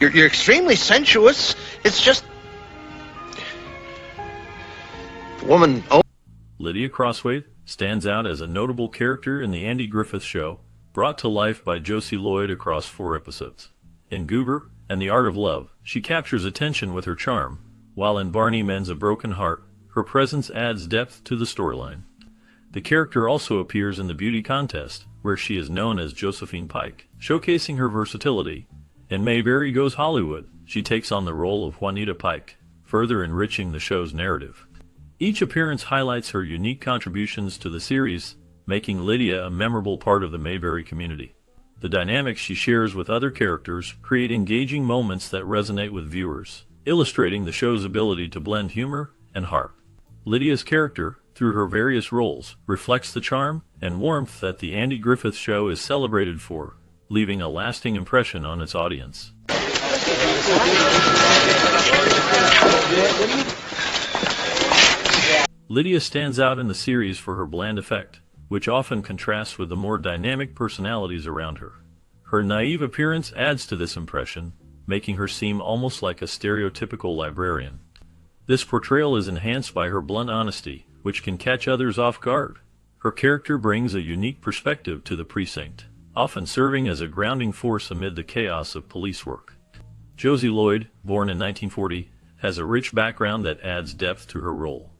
You're extremely sensuous. It's just... The woman... Oh. Lydia CROSSWAITHE stands out as a notable character in the Andy Griffith Show, brought to life by Josie Lloyd across 4 episodes. In Goober and The Art of Love, she captures attention with her charm, while in Barney Mends a Broken Heart, her presence adds depth to the storyline. The character also appears in the beauty contest, where she is known as Josephine Pike, showcasing her versatility. In Mayberry Goes Hollywood, she takes on the role of Juanita Pike, further enriching the show's narrative. Each appearance highlights her unique contributions to the series, making Lydia a memorable part of the Mayberry community. The dynamics she shares with other characters create engaging moments that resonate with viewers, illustrating the show's ability to blend humor and heart. Lydia's character, through her various roles, reflects the charm and warmth that the Andy Griffith Show is celebrated for, leaving a lasting impression on its audience. Lydia stands out in the series for her bland effect, which often contrasts with the more dynamic personalities around her. Her naive appearance adds to this impression, making her seem almost like a stereotypical librarian. This portrayal is enhanced by her blunt honesty, which can catch others off guard. Her character brings a unique perspective to the precinct, often serving as a grounding force amid the chaos of police work. Josie Lloyd, born in 1940, has a rich background that adds depth to her role.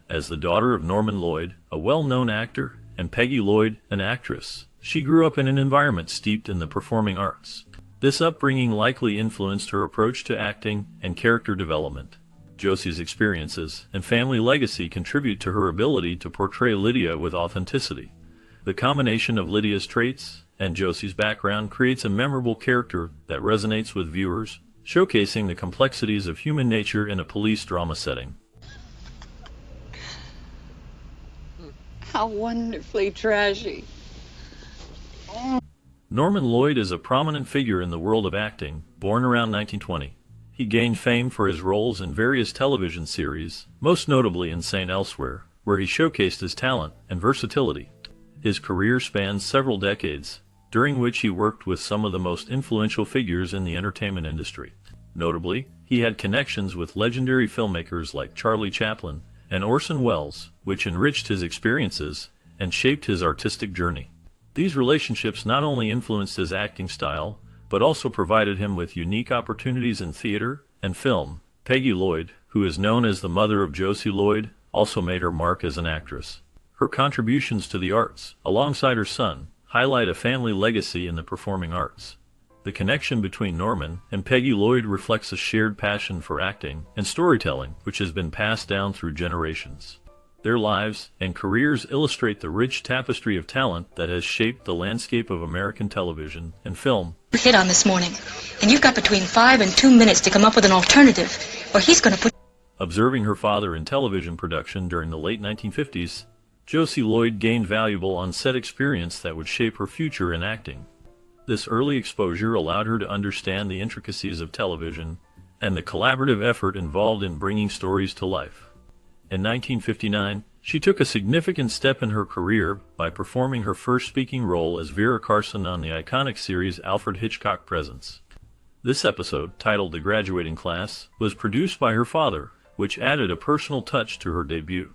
As the daughter of Norman Lloyd, a well-known actor, and Peggy Lloyd, an actress, she grew up in an environment steeped in the performing arts. This upbringing likely influenced her approach to acting and character development. Josie's experiences and family legacy contribute to her ability to portray Lydia with authenticity. The combination of Lydia's traits and Josie's background creates a memorable character that resonates with viewers, showcasing the complexities of human nature in a police drama setting. How wonderfully trashy. Norman Lloyd is a prominent figure in the world of acting, born around 1920. He gained fame for his roles in various television series, most notably in St. Elsewhere, where he showcased his talent and versatility. His career spans several decades, during which he worked with some of the most influential figures in the entertainment industry. Notably, he had connections with legendary filmmakers like Charlie Chaplin and Orson Welles, which enriched his experiences and shaped his artistic journey. These relationships not only influenced his acting style, but also provided him with unique opportunities in theater and film. Peggy Lloyd, who is known as the mother of Josie Lloyd, also made her mark as an actress. Her contributions to the arts, alongside her son, highlight a family legacy in the performing arts. The connection between Norman and Peggy Lloyd reflects a shared passion for acting and storytelling, which has been passed down through generations. Their lives and careers illustrate the rich tapestry of talent that has shaped the landscape of American television and film. Hit on this morning, and you've got between 5 and 2 minutes to come up with an alternative, or he's going to put... Observing her father in television production during the late 1950s, Josie Lloyd gained valuable on-set experience that would shape her future in acting. This early exposure allowed her to understand the intricacies of television and the collaborative effort involved in bringing stories to life. In 1959, she took a significant step in her career by performing her first speaking role as Vera Carson on the iconic series Alfred Hitchcock Presents. This episode, titled The Graduating Class, was produced by her father, which added a personal touch to her debut.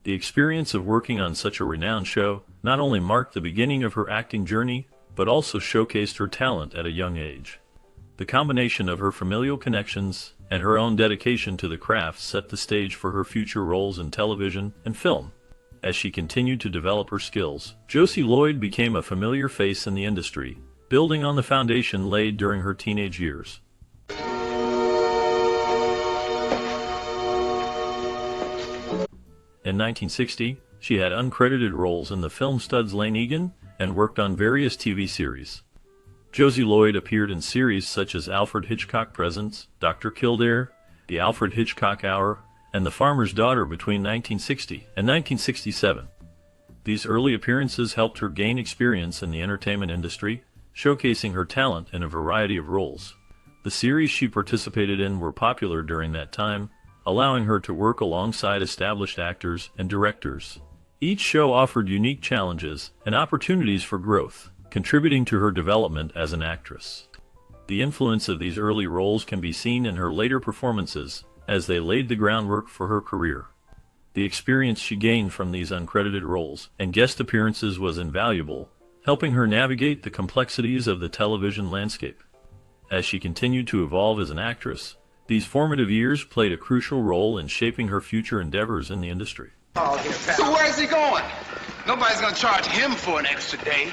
The experience of working on such a renowned show not only marked the beginning of her acting journey, but also showcased her talent at a young age. The combination of her familial connections and her own dedication to the craft set the stage for her future roles in television and film. As she continued to develop her skills, Josie Lloyd became a familiar face in the industry, building on the foundation laid during her teenage years. In 1960, she had uncredited roles in the film Studs Lane Egan and worked on various TV series. Josie Lloyd appeared in series such as Alfred Hitchcock Presents, Dr. Kildare, The Alfred Hitchcock Hour, and The Farmer's Daughter between 1960 and 1967. These early appearances helped her gain experience in the entertainment industry, showcasing her talent in a variety of roles. The series she participated in were popular during that time, allowing her to work alongside established actors and directors. Each show offered unique challenges and opportunities for growth, contributing to her development as an actress. The influence of these early roles can be seen in her later performances, as they laid the groundwork for her career. The experience she gained from these uncredited roles and guest appearances was invaluable, helping her navigate the complexities of the television landscape. As she continued to evolve as an actress, these formative years played a crucial role in shaping her future endeavors in the industry. So where's he going? Nobody's gonna charge him for an extra day.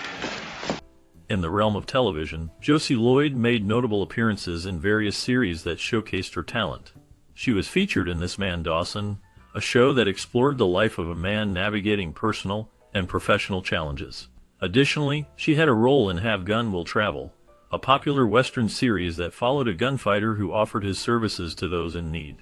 In the realm of television, Josie Lloyd made notable appearances in various series that showcased her talent. She was featured in This Man Dawson, a show that explored the life of a man navigating personal and professional challenges. Additionally, she had a role in Have Gun Will Travel, a popular Western series that followed a gunfighter who offered his services to those in need.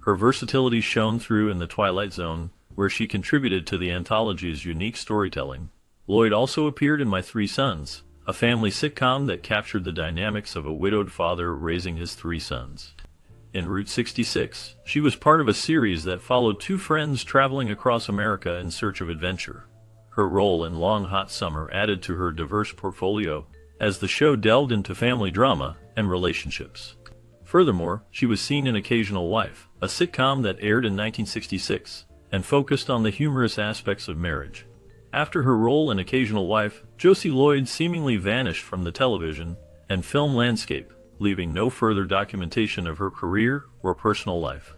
Her versatility shone through in The Twilight Zone, where she contributed to the anthology's unique storytelling. Lloyd also appeared in My Three Sons, a family sitcom that captured the dynamics of a widowed father raising his three sons. In Route 66, she was part of a series that followed two friends traveling across America in search of adventure. Her role in Long Hot Summer added to her diverse portfolio, as the show delved into family drama and relationships. Furthermore, she was seen in Occasional Wife, a sitcom that aired in 1966 and focused on the humorous aspects of marriage. After her role in Occasional Wife, Josie Lloyd seemingly vanished from the television and film landscape, leaving no further documentation of her career or personal life.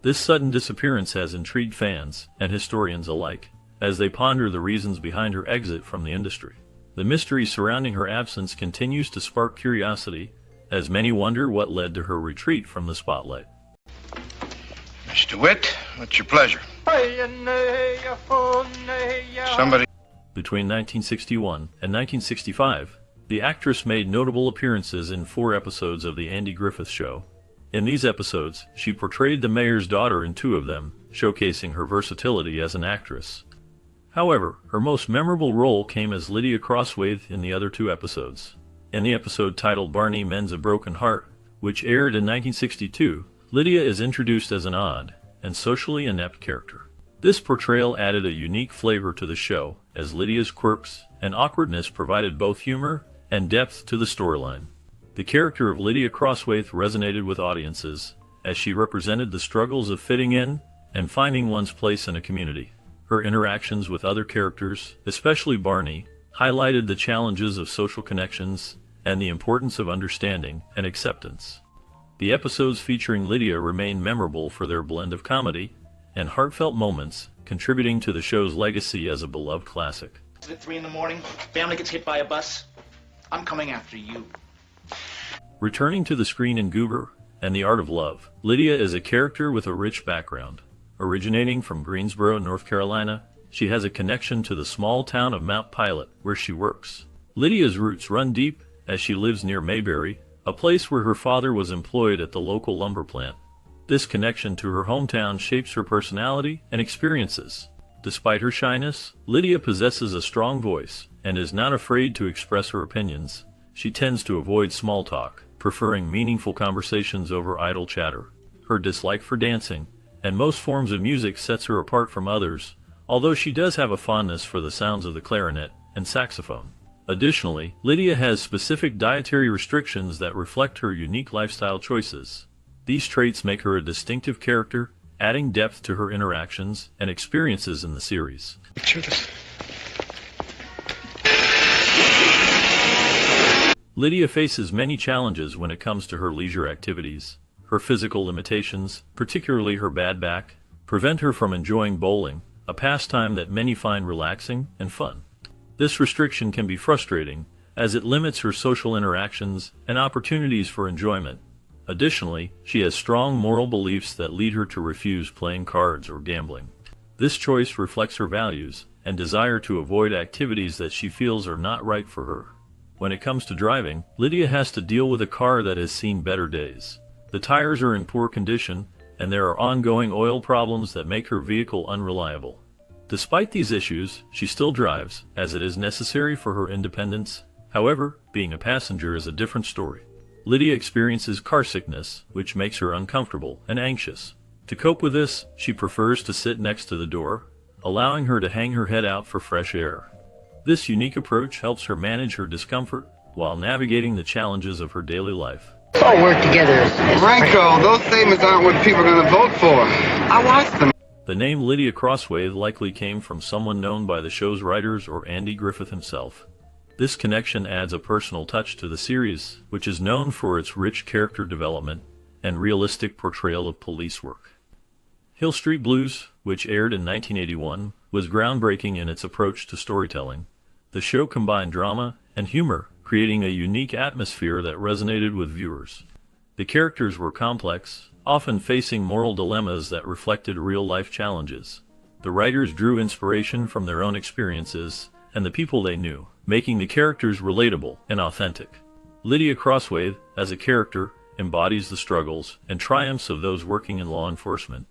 This sudden disappearance has intrigued fans and historians alike, as they ponder the reasons behind her exit from the industry. The mystery surrounding her absence continues to spark curiosity, as many wonder what led to her retreat from the spotlight. Mr. Witt, what's your pleasure? Somebody. Between 1961 and 1965, the actress made notable appearances in 4 episodes of The Andy Griffith Show. In these episodes, she portrayed the mayor's daughter in 2 of them, showcasing her versatility as an actress. However, her most memorable role came as Lydia Crosswaithe in the other 2 episodes. In the episode titled Barney Mends a Broken Heart, which aired in 1962, Lydia is introduced as an odd and socially inept character. This portrayal added a unique flavor to the show, as Lydia's quirks and awkwardness provided both humor and depth to the storyline. The character of Lydia Crosswaithe resonated with audiences, as she represented the struggles of fitting in and finding one's place in a community. Her interactions with other characters, especially Barney, highlighted the challenges of social connections and the importance of understanding and acceptance. The episodes featuring Lydia remain memorable for their blend of comedy and heartfelt moments, contributing to the show's legacy as a beloved classic. At 3 in the morning, family gets hit by a bus. I'm coming after you. Returning to the screen in Goober and The Art of Love, Lydia is a character with a rich background. Originating from Greensboro, North Carolina, she has a connection to the small town of Mount Pilot, where she works. Lydia's roots run deep, as she lives near Mayberry, a place where her father was employed at the local lumber plant. This connection to her hometown shapes her personality and experiences. Despite her shyness, Lydia possesses a strong voice and is not afraid to express her opinions. She tends to avoid small talk, preferring meaningful conversations over idle chatter. Her dislike for dancing and most forms of music sets her apart from others, although she does have a fondness for the sounds of the clarinet and saxophone. Additionally, Lydia has specific dietary restrictions that reflect her unique lifestyle choices. These traits make her a distinctive character, adding depth to her interactions and experiences in the series. Lydia faces many challenges when it comes to her leisure activities. Her physical limitations, particularly her bad back, prevent her from enjoying bowling, a pastime that many find relaxing and fun. This restriction can be frustrating, as it limits her social interactions and opportunities for enjoyment. Additionally, she has strong moral beliefs that lead her to refuse playing cards or gambling. This choice reflects her values and desire to avoid activities that she feels are not right for her. When it comes to driving, Lydia has to deal with a car that has seen better days. The tires are in poor condition, and there are ongoing oil problems that make her vehicle unreliable. Despite these issues, she still drives, as it is necessary for her independence. However, being a passenger is a different story. Lydia experiences car sickness, which makes her uncomfortable and anxious. To cope with this, she prefers to sit next to the door, allowing her to hang her head out for fresh air. This unique approach helps her manage her discomfort while navigating the challenges of her daily life. Let's all work together as Franco, those statements aren't what people are going to vote for. I watched them. The name Lydia Crosswaithe likely came from someone known by the show's writers or Andy Griffith himself. This connection adds a personal touch to the series, which is known for its rich character development and realistic portrayal of police work. Hill Street Blues, which aired in 1981, was groundbreaking in its approach to storytelling. The show combined drama and humor, creating a unique atmosphere that resonated with viewers. The characters were complex, often facing moral dilemmas that reflected real-life challenges. The writers drew inspiration from their own experiences and the people they knew, making the characters relatable and authentic. Lydia Crosswaithe, as a character, embodies the struggles and triumphs of those working in law enforcement.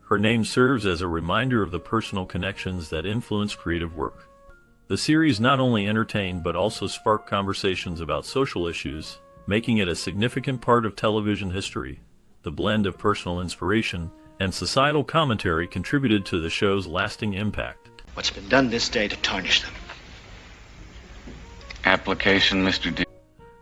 Her name serves as a reminder of the personal connections that influence creative work. The series not only entertained but also sparked conversations about social issues, making it a significant part of television history. The blend of personal inspiration and societal commentary contributed to the show's lasting impact. What's been done this day to tarnish them? Application, Mr. D.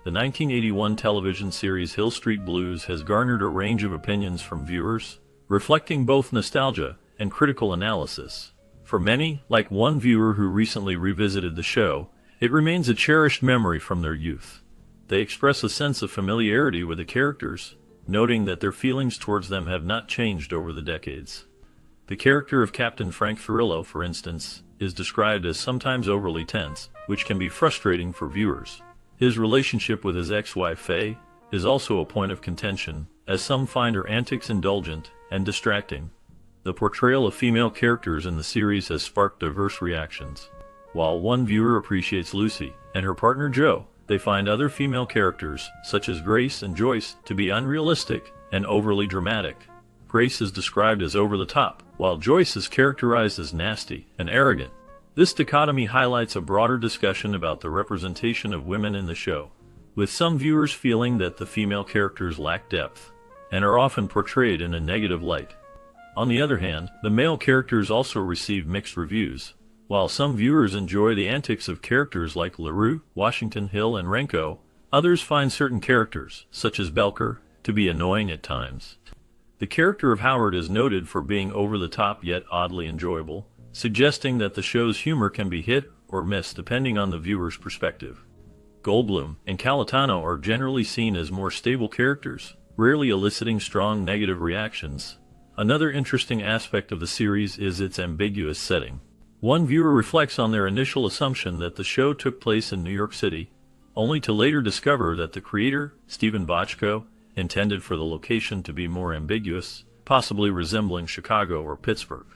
The 1981 television series Hill Street Blues has garnered a range of opinions from viewers, reflecting both nostalgia and critical analysis. For many, like one viewer who recently revisited the show, it remains a cherished memory from their youth. They express a sense of familiarity with the characters, noting that their feelings towards them have not changed over the decades. The character of Captain Frank Furillo, for instance, is described as sometimes overly tense, which can be frustrating for viewers. His relationship with his ex-wife Faye is also a point of contention, as some find her antics indulgent and distracting. The portrayal of female characters in the series has sparked diverse reactions. While one viewer appreciates Lucy and her partner Joe, they find other female characters, such as Grace and Joyce, to be unrealistic and overly dramatic. Grace is described as over-the-top, while Joyce is characterized as nasty and arrogant. This dichotomy highlights a broader discussion about the representation of women in the show, with some viewers feeling that the female characters lack depth and are often portrayed in a negative light. On the other hand, the male characters also receive mixed reviews. While some viewers enjoy the antics of characters like LaRue, Washington Hill, and Renko, others find certain characters, such as Belker, to be annoying at times. The character of Howard is noted for being over-the-top yet oddly enjoyable, suggesting that the show's humor can be hit or miss depending on the viewer's perspective. Goldblum and Cayetano are generally seen as more stable characters, rarely eliciting strong negative reactions. Another interesting aspect of the series is its ambiguous setting. One viewer reflects on their initial assumption that the show took place in New York City, only to later discover that the creator, Stephen Bochco, intended for the location to be more ambiguous, possibly resembling Chicago or Pittsburgh.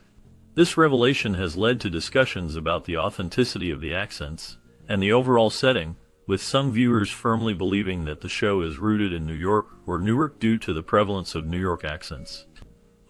This revelation has led to discussions about the authenticity of the accents and the overall setting, with some viewers firmly believing that the show is rooted in New York or Newark due to the prevalence of New York accents.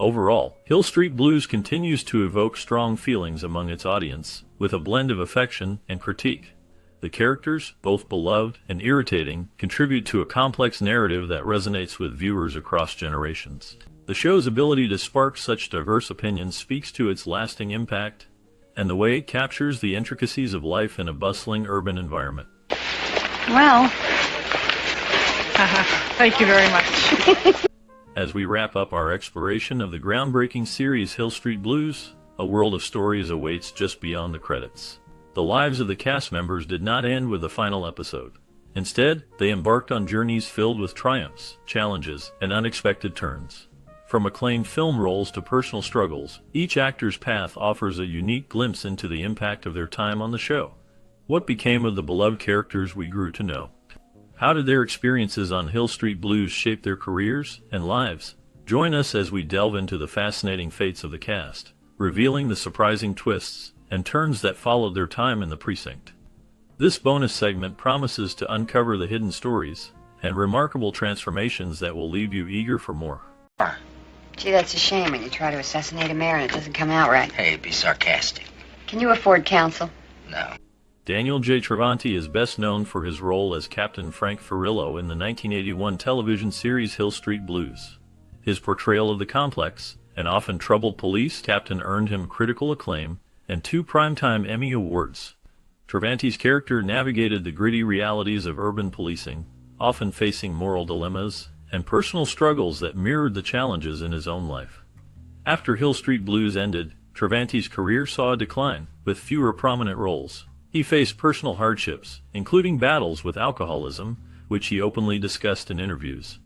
Overall, Hill Street Blues continues to evoke strong feelings among its audience, with a blend of affection and critique. The characters, both beloved and irritating, contribute to a complex narrative that resonates with viewers across generations. The show's ability to spark such diverse opinions speaks to its lasting impact and the way it captures the intricacies of life in a bustling urban environment. Well, thank you very much. As we wrap up our exploration of the groundbreaking series Hill Street Blues, a world of stories awaits just beyond the credits. The lives of the cast members did not end with the final episode. Instead, they embarked on journeys filled with triumphs, challenges, and unexpected turns. From acclaimed film roles to personal struggles, each actor's path offers a unique glimpse into the impact of their time on the show. What became of the beloved characters we grew to know? How did their experiences on Hill Street Blues shape their careers and lives? Join us as we delve into the fascinating fates of the cast, revealing the surprising twists and turns that followed their time in the precinct. This bonus segment promises to uncover the hidden stories and remarkable transformations that will leave you eager for more. Gee, that's a shame when you try to assassinate a mayor and it doesn't come out right. Hey, be sarcastic. Can you afford counsel? No. Daniel J. Travanti is best known for his role as Captain Frank Furillo in the 1981 television series Hill Street Blues. His portrayal of the complex and often troubled police captain earned him critical acclaim and 2 Primetime Emmy Awards. Travanti's character navigated the gritty realities of urban policing, often facing moral dilemmas and personal struggles that mirrored the challenges in his own life. After Hill Street Blues ended, Travanti's career saw a decline, with fewer prominent roles. He faced personal hardships, including battles with alcoholism, which he openly discussed in interviews.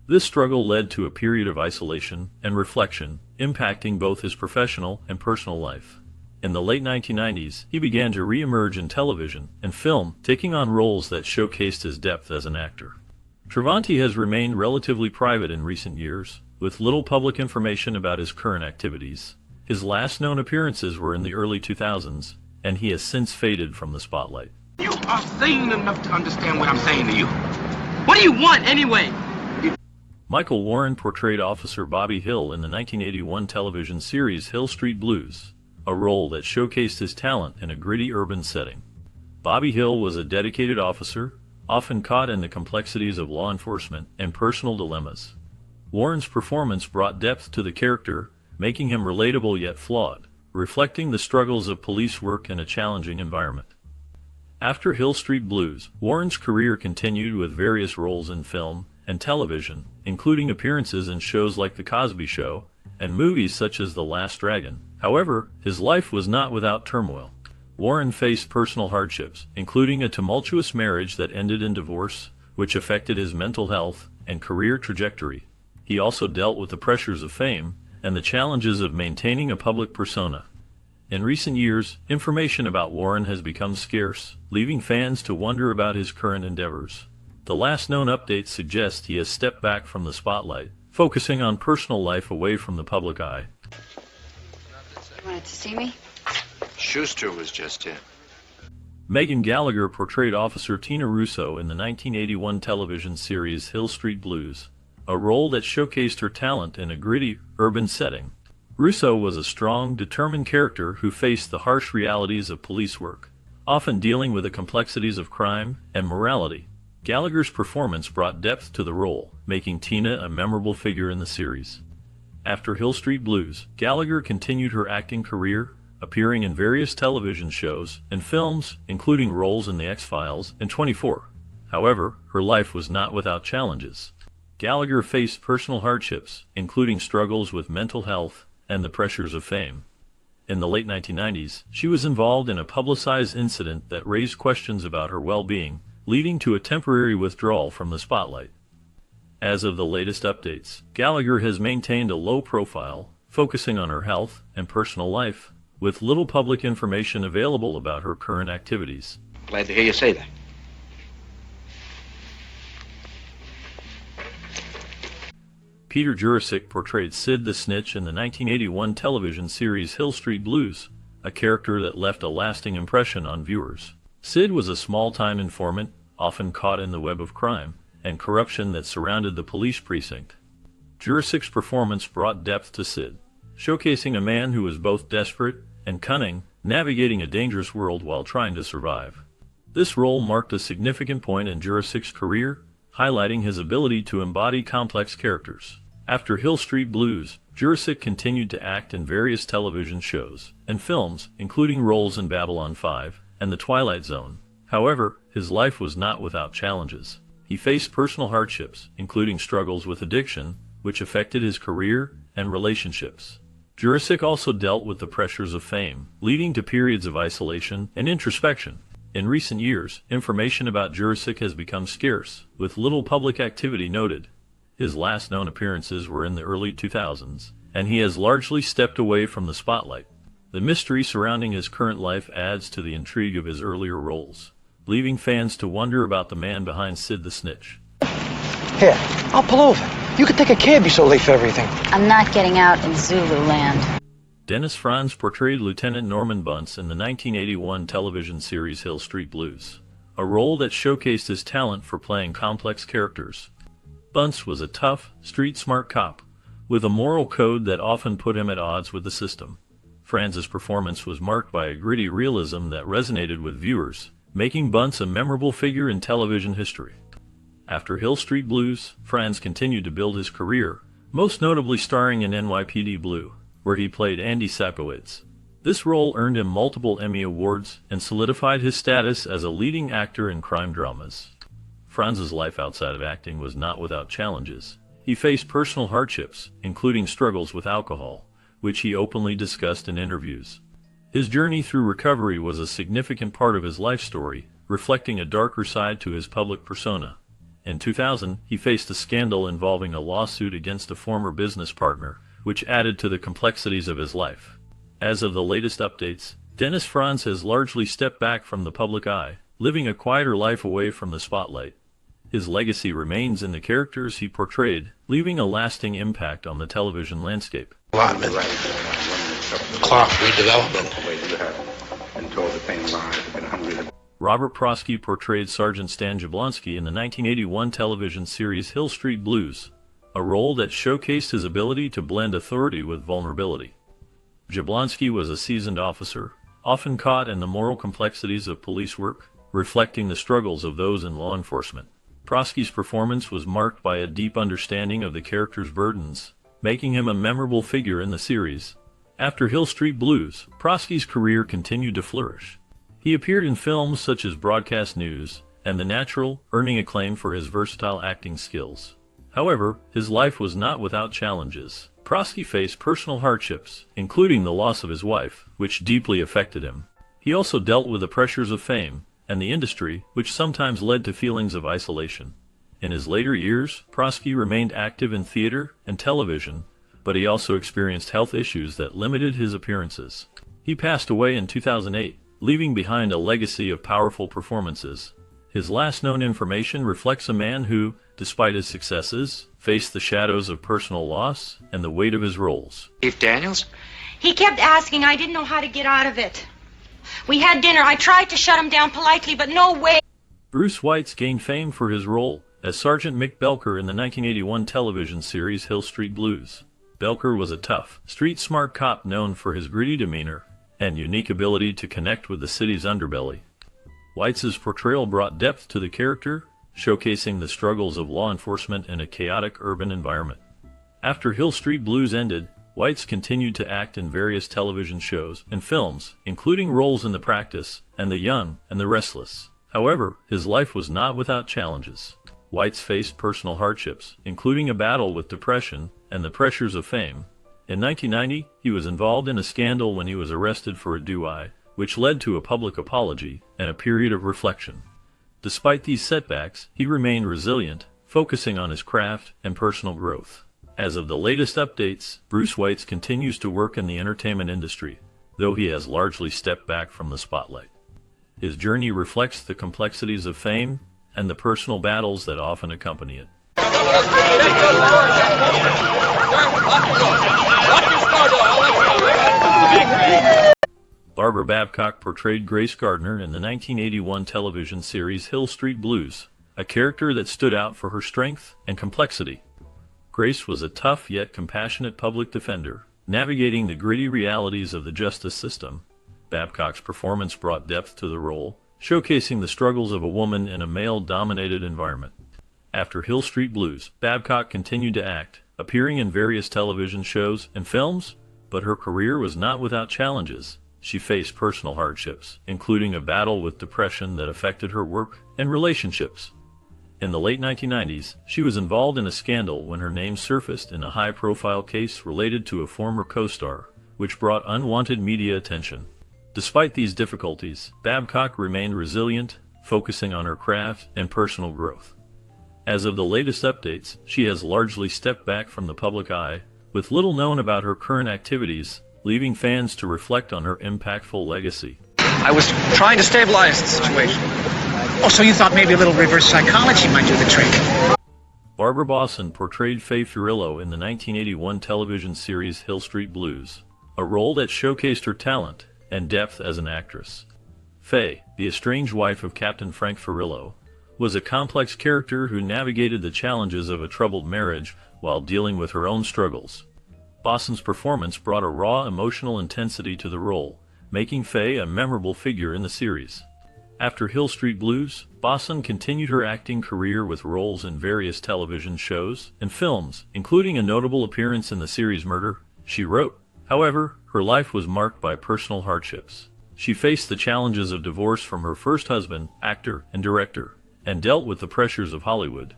This struggle led to a period of isolation and reflection, impacting both his professional and personal life. In the late 1990s, he began to re-emerge in television and film, taking on roles that showcased his depth as an actor. Travanti has remained relatively private in recent years, with little public information about his current activities. His last known appearances were in the early 2000s, and he has since faded from the spotlight. You are sane enough to understand what I'm saying to you. What do you want, anyway? Michael Warren portrayed Officer Bobby Hill in the 1981 television series Hill Street Blues, a role that showcased his talent in a gritty urban setting. Bobby Hill was a dedicated officer, often caught in the complexities of law enforcement and personal dilemmas. Warren's performance brought depth to the character, making him relatable yet flawed, reflecting the struggles of police work in a challenging environment. After Hill Street Blues, Warren's career continued with various roles in film and television, including appearances in shows like The Cosby Show and movies such as The Last Dragon. However, his life was not without turmoil. Warren faced personal hardships, including a tumultuous marriage that ended in divorce, which affected his mental health and career trajectory. He also dealt with the pressures of fame and the challenges of maintaining a public persona. In recent years, information about Warren has become scarce, leaving fans to wonder about his current endeavors. The last known updates suggest he has stepped back from the spotlight, focusing on personal life away from the public eye. You wanted to see me? Schuster was just here. Megan Gallagher portrayed Officer Tina Russo in the 1981 television series Hill Street Blues, a role that showcased her talent in a gritty, urban setting. Russo was a strong, determined character who faced the harsh realities of police work, often dealing with the complexities of crime and morality. Gallagher's performance brought depth to the role, making Tina a memorable figure in the series. After Hill Street Blues, Gallagher continued her acting career, appearing in various television shows and films, including roles in The X-Files and 24. However, her life was not without challenges. Gallagher faced personal hardships, including struggles with mental health and the pressures of fame. In the late 1990s, she was involved in a publicized incident that raised questions about her well-being, leading to a temporary withdrawal from the spotlight. As of the latest updates, Gallagher has maintained a low profile, focusing on her health and personal life, with little public information available about her current activities. Glad to hear you say that. Peter Jurasik portrayed Sid the Snitch in the 1981 television series Hill Street Blues, a character that left a lasting impression on viewers. Sid was a small-time informant, often caught in the web of crime and corruption that surrounded the police precinct. Jurasik's performance brought depth to Sid, showcasing a man who was both desperate and cunning, navigating a dangerous world while trying to survive. This role marked a significant point in Jurasik's career, highlighting his ability to embody complex characters. After Hill Street Blues, Jurasik continued to act in various television shows and films, including roles in Babylon 5 and The Twilight Zone. However, his life was not without challenges. He faced personal hardships, including struggles with addiction, which affected his career and relationships. Jurasik also dealt with the pressures of fame, leading to periods of isolation and introspection. In recent years, information about Jurasik has become scarce, with little public activity noted. His last known appearances were in the early 2000s, and he has largely stepped away from the spotlight. The mystery surrounding his current life adds to the intrigue of his earlier roles, leaving fans to wonder about the man behind Sid the Snitch. Here, I'll pull over. You can take a cab, you're so late for everything. I'm not getting out in Zululand. Dennis Franz portrayed Lieutenant Norman Bunce in the 1981 television series Hill Street Blues, a role that showcased his talent for playing complex characters. Bunce was a tough, street-smart cop, with a moral code that often put him at odds with the system. Franz's performance was marked by a gritty realism that resonated with viewers, making Bunce a memorable figure in television history. After Hill Street Blues, Franz continued to build his career, most notably starring in NYPD Blue, where he played Andy Sapowitz. This role earned him multiple Emmy Awards and solidified his status as a leading actor in crime dramas. Franz's life outside of acting was not without challenges. He faced personal hardships, including struggles with alcohol, which he openly discussed in interviews. His journey through recovery was a significant part of his life story, reflecting a darker side to his public persona. In 2000, he faced a scandal involving a lawsuit against a former business partner, which added to the complexities of his life. As of the latest updates, Dennis Franz has largely stepped back from the public eye, living a quieter life away from the spotlight. His legacy remains in the characters he portrayed, leaving a lasting impact on the television landscape. Allotment. Clock redevelopment. Robert Prosky portrayed Sergeant Stan Jablonski in the 1981 television series Hill Street Blues, a role that showcased his ability to blend authority with vulnerability. Jablonski was a seasoned officer, often caught in the moral complexities of police work, reflecting the struggles of those in law enforcement. Prosky's performance was marked by a deep understanding of the character's burdens, making him a memorable figure in the series. After Hill Street Blues, Prosky's career continued to flourish. He appeared in films such as Broadcast News and The Natural, earning acclaim for his versatile acting skills. However, his life was not without challenges. Prosky faced personal hardships, including the loss of his wife, which deeply affected him. He also dealt with the pressures of fame and the industry, which sometimes led to feelings of isolation. In his later years, Prosky remained active in theater and television, but he also experienced health issues that limited his appearances. He passed away in 2008, leaving behind a legacy of powerful performances. His last known information reflects a man who, despite his successes, faced the shadows of personal loss and the weight of his roles. Chief Daniels? He kept asking. I didn't know how to get out of it. We had dinner. I tried to shut him down politely, but no way. Bruce Weitz gained fame for his role as Sergeant Mick Belker in the 1981 television series Hill Street Blues. Belker was a tough, street-smart cop known for his gritty demeanor and unique ability to connect with the city's underbelly. Weitz's portrayal brought depth to the character, showcasing the struggles of law enforcement in a chaotic urban environment. After Hill Street Blues ended, Weitz continued to act in various television shows and films, including roles in The Practice and The Young and the Restless. However, his life was not without challenges. Weitz faced personal hardships, including a battle with depression and the pressures of fame. In 1990, he was involved in a scandal when he was arrested for a DUI, which led to a public apology and a period of reflection. Despite these setbacks, he remained resilient, focusing on his craft and personal growth. As of the latest updates, Bruce Weitz continues to work in the entertainment industry, though he has largely stepped back from the spotlight. His journey reflects the complexities of fame and the personal battles that often accompany it. Barbara Babcock portrayed Grace Gardner in the 1981 television series Hill Street Blues, a character that stood out for her strength and complexity. Grace was a tough yet compassionate public defender, navigating the gritty realities of the justice system. Babcock's performance brought depth to the role, showcasing the struggles of a woman in a male-dominated environment. After Hill Street Blues, Babcock continued to act, appearing in various television shows and films, but her career was not without challenges. She faced personal hardships, including a battle with depression that affected her work and relationships. In the late 1990s, she was involved in a scandal when her name surfaced in a high-profile case related to a former co-star, which brought unwanted media attention. Despite these difficulties, Babcock remained resilient, focusing on her craft and personal growth. As of the latest updates, she has largely stepped back from the public eye, with little known about her current activities, leaving fans to reflect on her impactful legacy. I was trying to stabilize the situation. Oh, so you thought maybe a little reverse psychology might do the trick? Barbara Bosson portrayed Faye Furillo in the 1981 television series Hill Street Blues, a role that showcased her talent and depth as an actress. Faye, the estranged wife of Captain Frank Furillo, was a complex character who navigated the challenges of a troubled marriage while dealing with her own struggles. Bosson's performance brought a raw emotional intensity to the role, making Faye a memorable figure in the series. After Hill Street Blues, Bosson continued her acting career with roles in various television shows and films, including a notable appearance in the series Murder, She Wrote. However, her life was marked by personal hardships. She faced the challenges of divorce from her first husband, actor and director, and dealt with the pressures of Hollywood.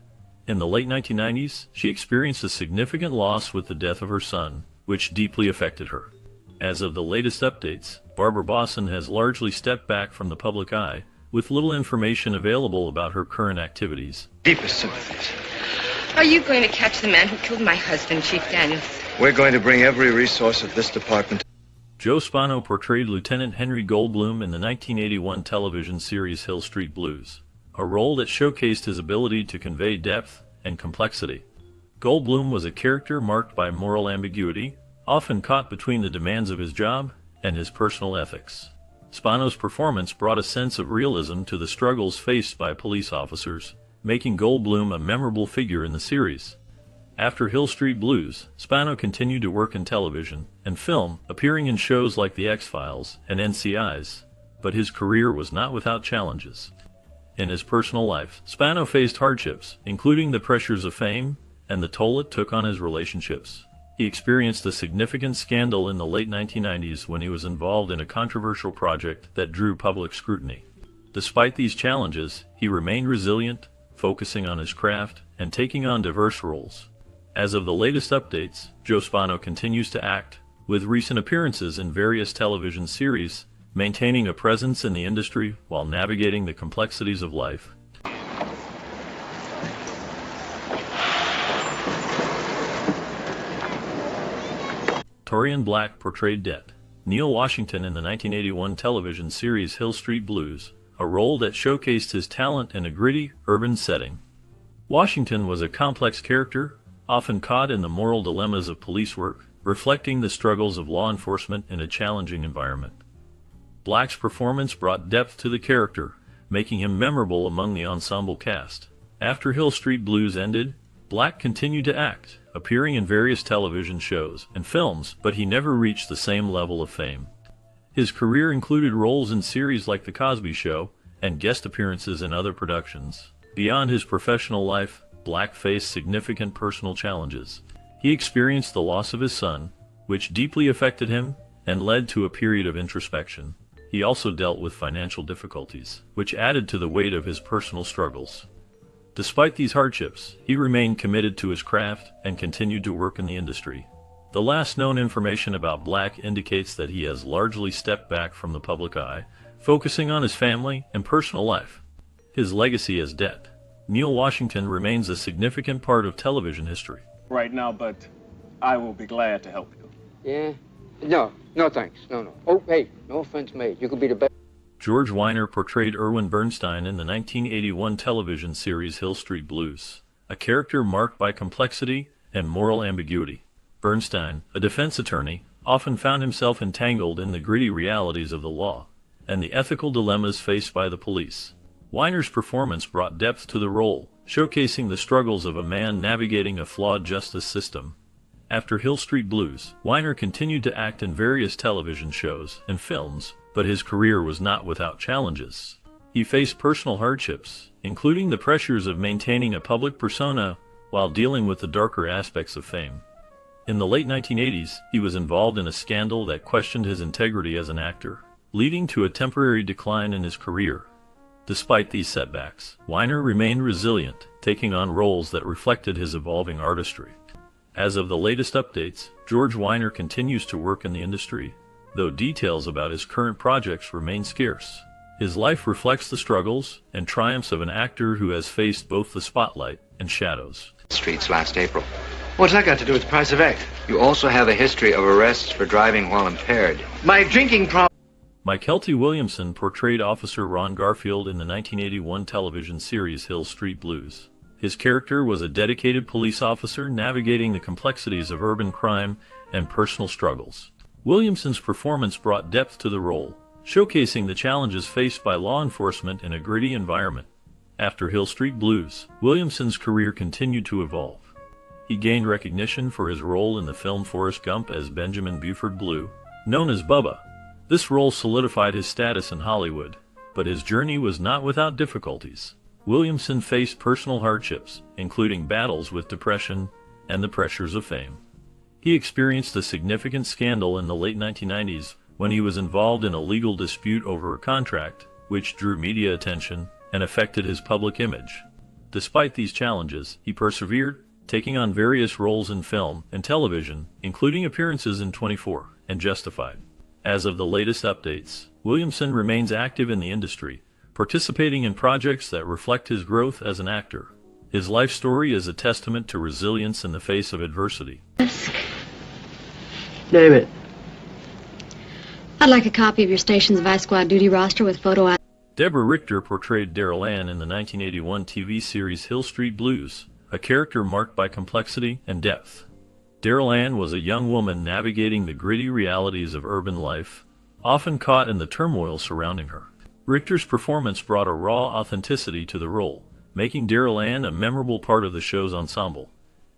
In the late 1990s, she experienced a significant loss with the death of her son, which deeply affected her. As of the latest updates, Barbara Bosson has largely stepped back from the public eye, with little information available about her current activities. Deepest sympathies. Are you going to catch the man who killed my husband, Chief Daniels? We're going to bring every resource of this department. Joe Spano portrayed Lieutenant Henry Goldblum in the 1981 television series Hill Street Blues, a role that showcased his ability to convey depth and complexity. Goldblum was a character marked by moral ambiguity, often caught between the demands of his job and his personal ethics. Spano's performance brought a sense of realism to the struggles faced by police officers, making Goldblum a memorable figure in the series. After Hill Street Blues, Spano continued to work in television and film, appearing in shows like The X-Files and NCIS, but his career was not without challenges. In his personal life, Spano faced hardships, including the pressures of fame and the toll it took on his relationships. He experienced a significant scandal in the late 1990s when he was involved in a controversial project that drew public scrutiny. Despite these challenges, he remained resilient, focusing on his craft and taking on diverse roles. As of the latest updates, Joe Spano continues to act, with recent appearances in various television series, maintaining a presence in the industry while navigating the complexities of life. Torian Black portrayed Det. Neil Washington in the 1981 television series Hill Street Blues, a role that showcased his talent in a gritty, urban setting. Washington was a complex character, often caught in the moral dilemmas of police work, reflecting the struggles of law enforcement in a challenging environment. Black's performance brought depth to the character, making him memorable among the ensemble cast. After Hill Street Blues ended, Black continued to act, appearing in various television shows and films, but he never reached the same level of fame. His career included roles in series like The Cosby Show and guest appearances in other productions. Beyond his professional life, Black faced significant personal challenges. He experienced the loss of his son, which deeply affected him and led to a period of introspection. He also dealt with financial difficulties, which added to the weight of his personal struggles. Despite these hardships, he remained committed to his craft and continued to work in the industry. The last known information about Black indicates that he has largely stepped back from the public eye, focusing on his family and personal life. His legacy as Det. Neil Washington remains a significant part of television history. Right now, but I will be glad to help you. Yeah? No thanks. No. Oh, hey, no offense made. You could be the best. George Weiner portrayed Irwin Bernstein in the 1981 television series Hill Street Blues, a character marked by complexity and moral ambiguity. Bernstein, a defense attorney, often found himself entangled in the gritty realities of the law and the ethical dilemmas faced by the police. Weiner's performance brought depth to the role, showcasing the struggles of a man navigating a flawed justice system. After Hill Street Blues, Weiner continued to act in various television shows and films, but his career was not without challenges. He faced personal hardships, including the pressures of maintaining a public persona while dealing with the darker aspects of fame. In the late 1980s, he was involved in a scandal that questioned his integrity as an actor, leading to a temporary decline in his career. Despite these setbacks, Weiner remained resilient, taking on roles that reflected his evolving artistry. As of the latest updates, George Weiner continues to work in the industry, though details about his current projects remain scarce. His life reflects the struggles and triumphs of an actor who has faced both the spotlight and shadows. Streets last April. What's that got to do with the price of eggs? You also have a history of arrests for driving while impaired. My drinking problem. Mykelti Williamson portrayed Officer Ron Garfield in the 1981 television series Hill Street Blues. His character was a dedicated police officer navigating the complexities of urban crime and personal struggles. Williamson's performance brought depth to the role, showcasing the challenges faced by law enforcement in a gritty environment. After Hill Street Blues, Williamson's career continued to evolve. He gained recognition for his role in the film Forrest Gump as Benjamin Buford Blue, known as Bubba. This role solidified his status in Hollywood, but his journey was not without difficulties. Williamson faced personal hardships, including battles with depression and the pressures of fame. He experienced a significant scandal in the late 1990s when he was involved in a legal dispute over a contract, which drew media attention and affected his public image. Despite these challenges, he persevered, taking on various roles in film and television, including appearances in 24 and Justified. As of the latest updates, Williamson remains active in the industry, participating in projects that reflect his growth as an actor. His life story is a testament to resilience in the face of adversity. Name it. I'd like a copy of your station's Vice Squad duty roster with photo. Deborah Richter portrayed Daryl Ann in the 1981 TV series Hill Street Blues, a character marked by complexity and depth. Daryl Ann was a young woman navigating the gritty realities of urban life, often caught in the turmoil surrounding her. Richter's performance brought a raw authenticity to the role, making Daryl Ann a memorable part of the show's ensemble.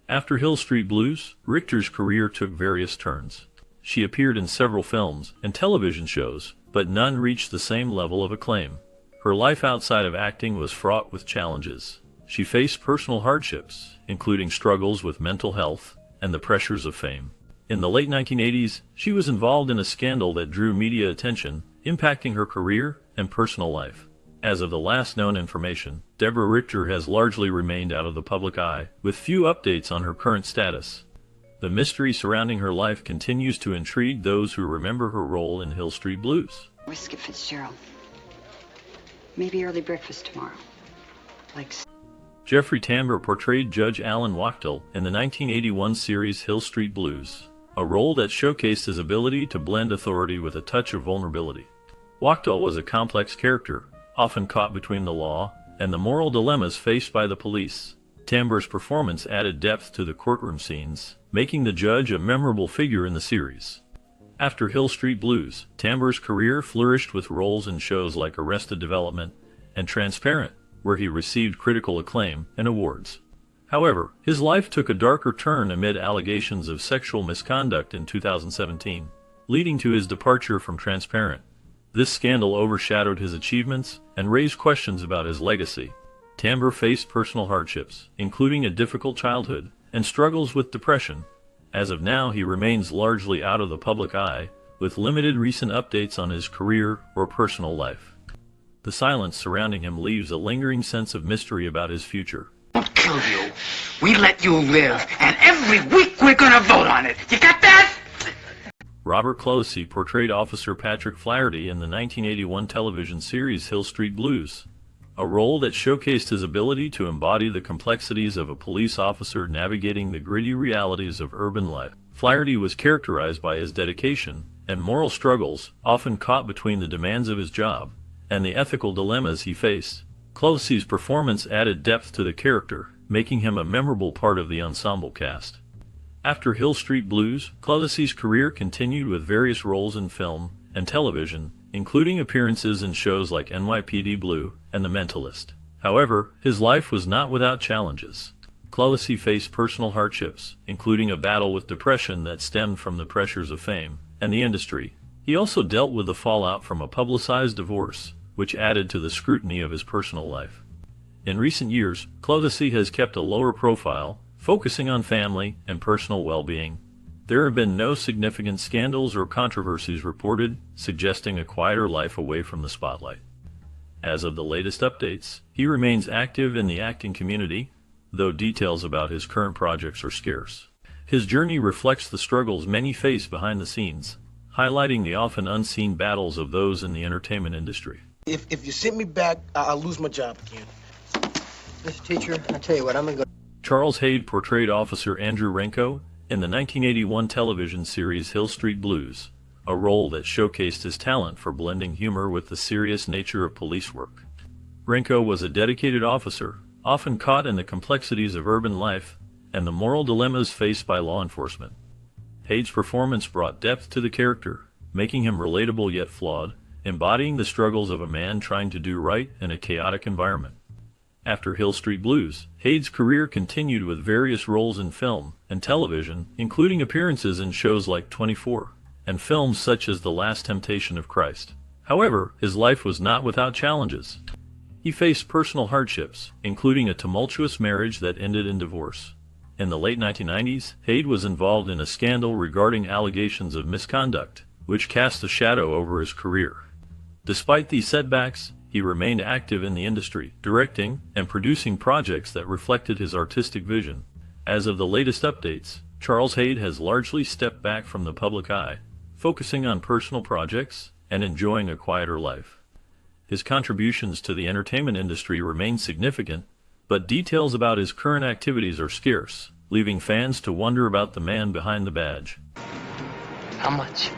After Hill Street Blues, Richter's career took various turns. She appeared in several films and television shows, but none reached the same level of acclaim. Her life outside of acting was fraught with challenges. She faced personal hardships, including struggles with mental health and the pressures of fame. In the late 1980s, she was involved in a scandal that drew media attention, impacting her career and personal life. As of the last known information, Deborah Richter has largely remained out of the public eye, with few updates on her current status. The mystery surrounding her life continues to intrigue those who remember her role in Hill Street Blues. Whiskey Fitzgerald. Maybe early breakfast tomorrow. Like... Jeffrey Tambor portrayed Judge Alan Wachtel in the 1981 series Hill Street Blues, a role that showcased his ability to blend authority with a touch of vulnerability. Wachtel was a complex character, often caught between the law and the moral dilemmas faced by the police. Tambor's performance added depth to the courtroom scenes, making the judge a memorable figure in the series. After Hill Street Blues, Tambor's career flourished with roles in shows like Arrested Development and Transparent, where he received critical acclaim and awards. However, his life took a darker turn amid allegations of sexual misconduct in 2017, leading to his departure from Transparent. This scandal overshadowed his achievements and raised questions about his legacy. Tambor faced personal hardships, including a difficult childhood, and struggles with depression. As of now, he remains largely out of the public eye, with limited recent updates on his career or personal life. The silence surrounding him leaves a lingering sense of mystery about his future. Won't kill you. We let you live, and every week we're gonna vote on it. You got that? Robert Closey portrayed Officer Patrick Flaherty in the 1981 television series Hill Street Blues, a role that showcased his ability to embody the complexities of a police officer navigating the gritty realities of urban life. Flaherty was characterized by his dedication and moral struggles, often caught between the demands of his job and the ethical dilemmas he faced. Closey's performance added depth to the character, making him a memorable part of the ensemble cast. After Hill Street Blues, Closey's career continued with various roles in film and television, including appearances in shows like NYPD Blue and The Mentalist. However, his life was not without challenges. Closey faced personal hardships, including a battle with depression that stemmed from the pressures of fame and the industry. He also dealt with the fallout from a publicized divorce, which added to the scrutiny of his personal life. In recent years, Closey has kept a lower profile, focusing on family and personal well-being. There have been no significant scandals or controversies reported, suggesting a quieter life away from the spotlight. As of the latest updates, he remains active in the acting community, though details about his current projects are scarce. His journey reflects the struggles many face behind the scenes, highlighting the often unseen battles of those in the entertainment industry. If you send me back, I'll lose my job again. Mr. Teacher, I tell you what, I'm gonna go. Charles Hayde portrayed Officer Andrew Renko in the 1981 television series Hill Street Blues, a role that showcased his talent for blending humor with the serious nature of police work. Renko was a dedicated officer, often caught in the complexities of urban life and the moral dilemmas faced by law enforcement. Hayde's performance brought depth to the character, making him relatable yet flawed, embodying the struggles of a man trying to do right in a chaotic environment. After Hill Street Blues, Hayde's career continued with various roles in film and television, including appearances in shows like 24 and films such as The Last Temptation of Christ. However, his life was not without challenges. He faced personal hardships, including a tumultuous marriage that ended in divorce. In the late 1990s, Haid was involved in a scandal regarding allegations of misconduct, which cast a shadow over his career. Despite these setbacks, he remained active in the industry, directing and producing projects that reflected his artistic vision. As of the latest updates, Charles Haid has largely stepped back from the public eye, focusing on personal projects and enjoying a quieter life. His contributions to the entertainment industry remain significant, but details about his current activities are scarce, leaving fans to wonder about the man behind the badge. How much?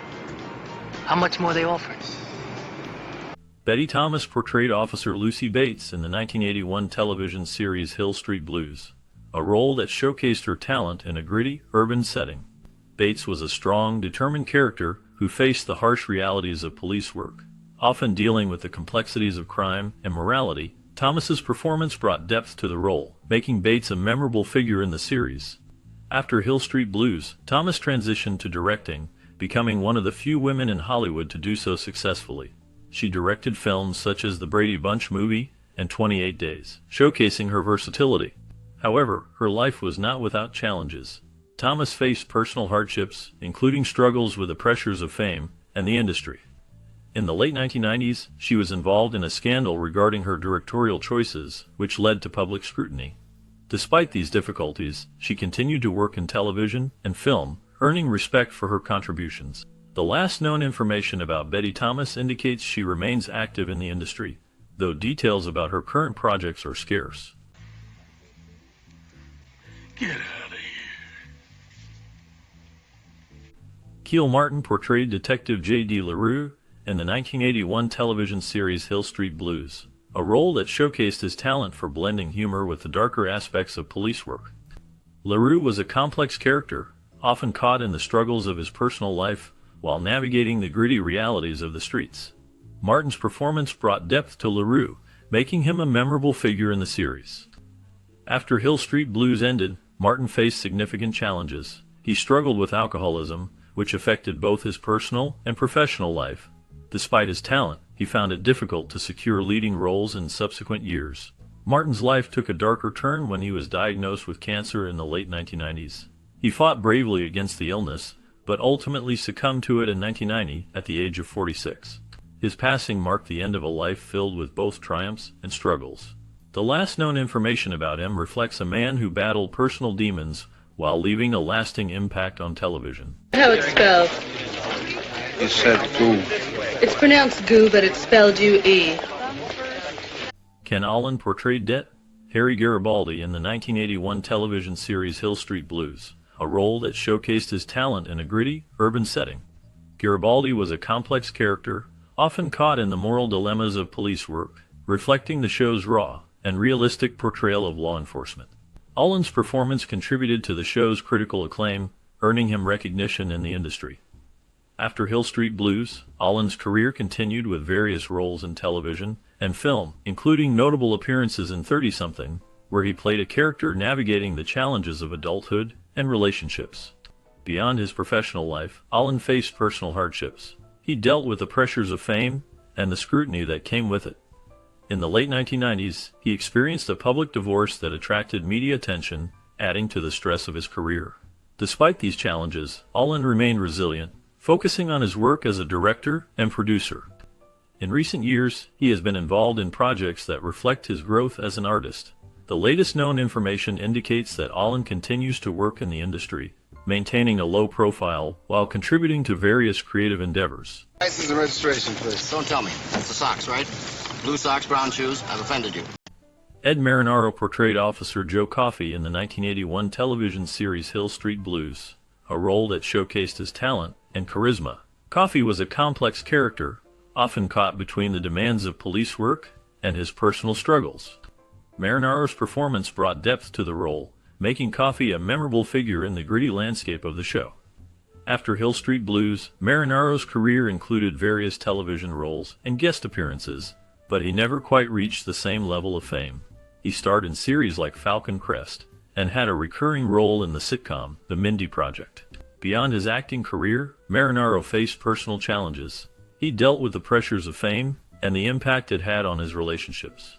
How much more are they offering? Betty Thomas portrayed Officer Lucy Bates in the 1981 television series Hill Street Blues, a role that showcased her talent in a gritty, urban setting. Bates was a strong, determined character who faced the harsh realities of police work, often dealing with the complexities of crime and morality. Thomas's performance brought depth to the role, making Bates a memorable figure in the series. After Hill Street Blues, Thomas transitioned to directing, becoming one of the few women in Hollywood to do so successfully. She directed films such as The Brady Bunch movie and 28 Days, showcasing her versatility. However, her life was not without challenges. Thomas faced personal hardships, including struggles with the pressures of fame and the industry. In the late 1990s, she was involved in a scandal regarding her directorial choices, which led to public scrutiny. Despite these difficulties, she continued to work in television and film, earning respect for her contributions. The last known information about Betty Thomas indicates she remains active in the industry, though details about her current projects are scarce. Get out of here. Keel Martin portrayed Detective J.D. LaRue in the 1981 television series Hill Street Blues, a role that showcased his talent for blending humor with the darker aspects of police work. LaRue was a complex character, often caught in the struggles of his personal life while navigating the gritty realities of the streets. Martin's performance brought depth to LaRue, making him a memorable figure in the series. After Hill Street Blues ended, Martin faced significant challenges. He struggled with alcoholism, which affected both his personal and professional life. Despite his talent, he found it difficult to secure leading roles in subsequent years. Martin's life took a darker turn when he was diagnosed with cancer in the late 1990s. He fought bravely against the illness, but ultimately succumbed to it in 1990 at the age of 46. His passing marked the end of a life filled with both triumphs and struggles. The last known information about him reflects a man who battled personal demons while leaving a lasting impact on television. How it's spelled? You said goo. It's pronounced goo, but it's spelled U-E. Ken Allen portrayed Det. Harry Garibaldi in the 1981 television series Hill Street Blues, a role that showcased his talent in a gritty, urban setting. Garibaldi was a complex character, often caught in the moral dilemmas of police work, reflecting the show's raw and realistic portrayal of law enforcement. Allen's performance contributed to the show's critical acclaim, earning him recognition in the industry. After Hill Street Blues, Allen's career continued with various roles in television and film, including notable appearances in 30-something, where he played a character navigating the challenges of adulthood and relationships. Beyond his professional life, Allen faced personal hardships. He dealt with the pressures of fame and the scrutiny that came with it. In the late 1990s, he experienced a public divorce that attracted media attention, adding to the stress of his career. Despite these challenges, Allen remained resilient, focusing on his work as a director and producer. In recent years, he has been involved in projects that reflect his growth as an artist. The latest known information indicates that Allen continues to work in the industry, maintaining a low profile while contributing to various creative endeavors. License and registration, please. Don't tell me. That's the socks, right? Blue socks, brown shoes. I've offended you. Ed Marinaro portrayed Officer Joe Coffey in the 1981 television series Hill Street Blues, a role that showcased his talent and charisma. Coffey was a complex character, often caught between the demands of police work and his personal struggles. Marinaro's performance brought depth to the role, making Coffey a memorable figure in the gritty landscape of the show. After Hill Street Blues, Marinaro's career included various television roles and guest appearances, but he never quite reached the same level of fame. He starred in series like Falcon Crest and had a recurring role in the sitcom The Mindy Project. Beyond his acting career, Marinaro faced personal challenges. He dealt with the pressures of fame and the impact it had on his relationships.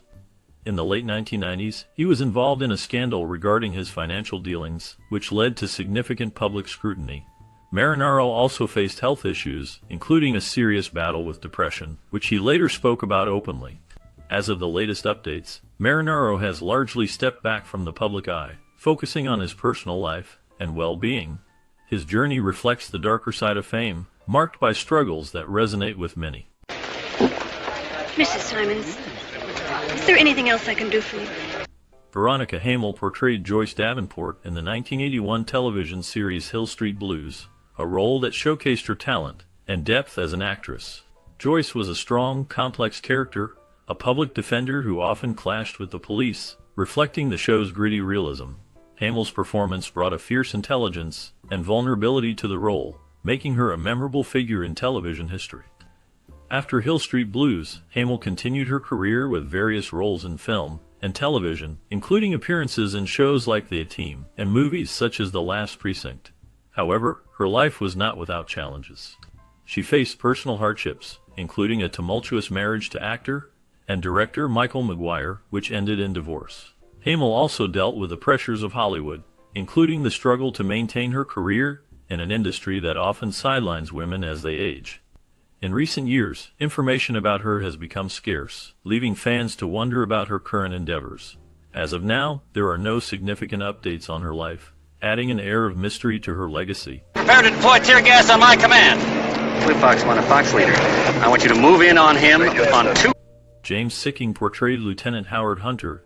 In the late 1990s, he was involved in a scandal regarding his financial dealings, which led to significant public scrutiny. Marinaro also faced health issues, including a serious battle with depression, which he later spoke about openly. As of the latest updates, Marinaro has largely stepped back from the public eye, focusing on his personal life and well-being. His journey reflects the darker side of fame, marked by struggles that resonate with many. Mrs. Simons, is there anything else I can do for you? Veronica Hamel portrayed Joyce Davenport in the 1981 television series Hill Street Blues, a role that showcased her talent and depth as an actress. Joyce was a strong, complex character, a public defender who often clashed with the police, reflecting the show's gritty realism. Hamel's performance brought a fierce intelligence and vulnerability to the role, making her a memorable figure in television history. After Hill Street Blues, Hamel continued her career with various roles in film and television, including appearances in shows like The A-Team and movies such as The Last Precinct. However, her life was not without challenges. She faced personal hardships, including a tumultuous marriage to actor and director Michael Maguire, which ended in divorce. Hamel also dealt with the pressures of Hollywood, including the struggle to maintain her career in an industry that often sidelines women as they age. In recent years, information about her has become scarce, leaving fans to wonder about her current endeavors. As of now, there are no significant updates on her life, adding an air of mystery to her legacy. Prepare to deploy tear gas on my command. Blue Fox 1, a Fox leader. I want you to move in on him on 2. James Sicking portrayed Lieutenant Howard Hunter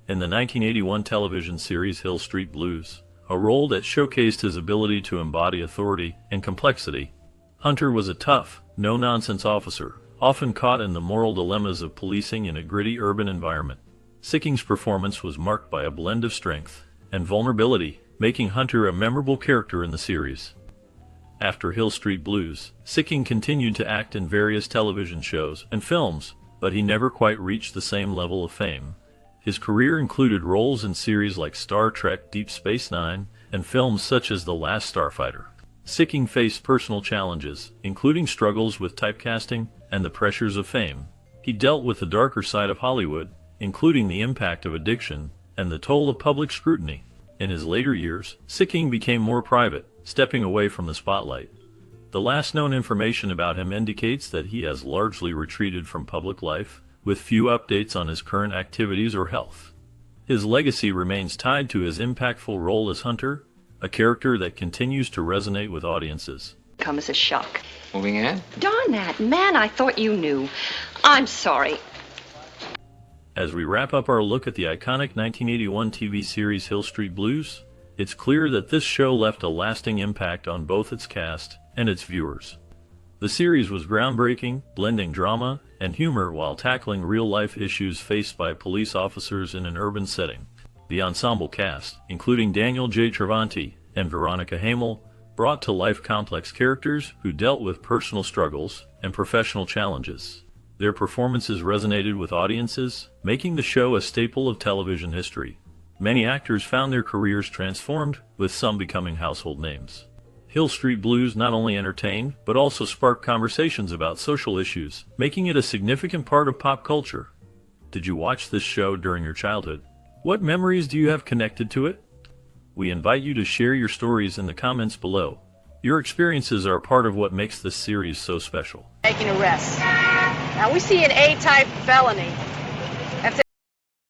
in the 1981 television series Hill Street Blues, a role that showcased his ability to embody authority and complexity. Hunter was a tough, no-nonsense officer, often caught in the moral dilemmas of policing in a gritty urban environment. Sicking's performance was marked by a blend of strength and vulnerability, making Hunter a memorable character in the series. After Hill Street Blues, Sicking continued to act in various television shows and films, but he never quite reached the same level of fame. His career included roles in series like Star Trek Deep Space Nine and films such as The Last Starfighter. Sicking faced personal challenges, including struggles with typecasting and the pressures of fame. He dealt with the darker side of Hollywood, including the impact of addiction and the toll of public scrutiny. In his later years, Sicking became more private, stepping away from the spotlight. The last known information about him indicates that he has largely retreated from public life, with few updates on his current activities or health. His legacy remains tied to his impactful role as Hunter, a character that continues to resonate with audiences. Come as a shock. Moving in? Darn that, man, I thought you knew. I'm sorry. As we wrap up our look at the iconic 1981 TV series Hill Street Blues, it's clear that this show left a lasting impact on both its cast and its viewers. The series was groundbreaking, blending drama and humor while tackling real-life issues faced by police officers in an urban setting. The ensemble cast, including Daniel J. Travanti and Veronica Hamel, brought to life complex characters who dealt with personal struggles and professional challenges. Their performances resonated with audiences, making the show a staple of television history. Many actors found their careers transformed, with some becoming household names. Hill Street Blues not only entertained, but also sparked conversations about social issues, making it a significant part of pop culture. Did you watch this show during your childhood? What memories do you have connected to it? We invite you to share your stories in the comments below. Your experiences are a part of what makes this series so special. Making arrests. Now we see an A-type felony.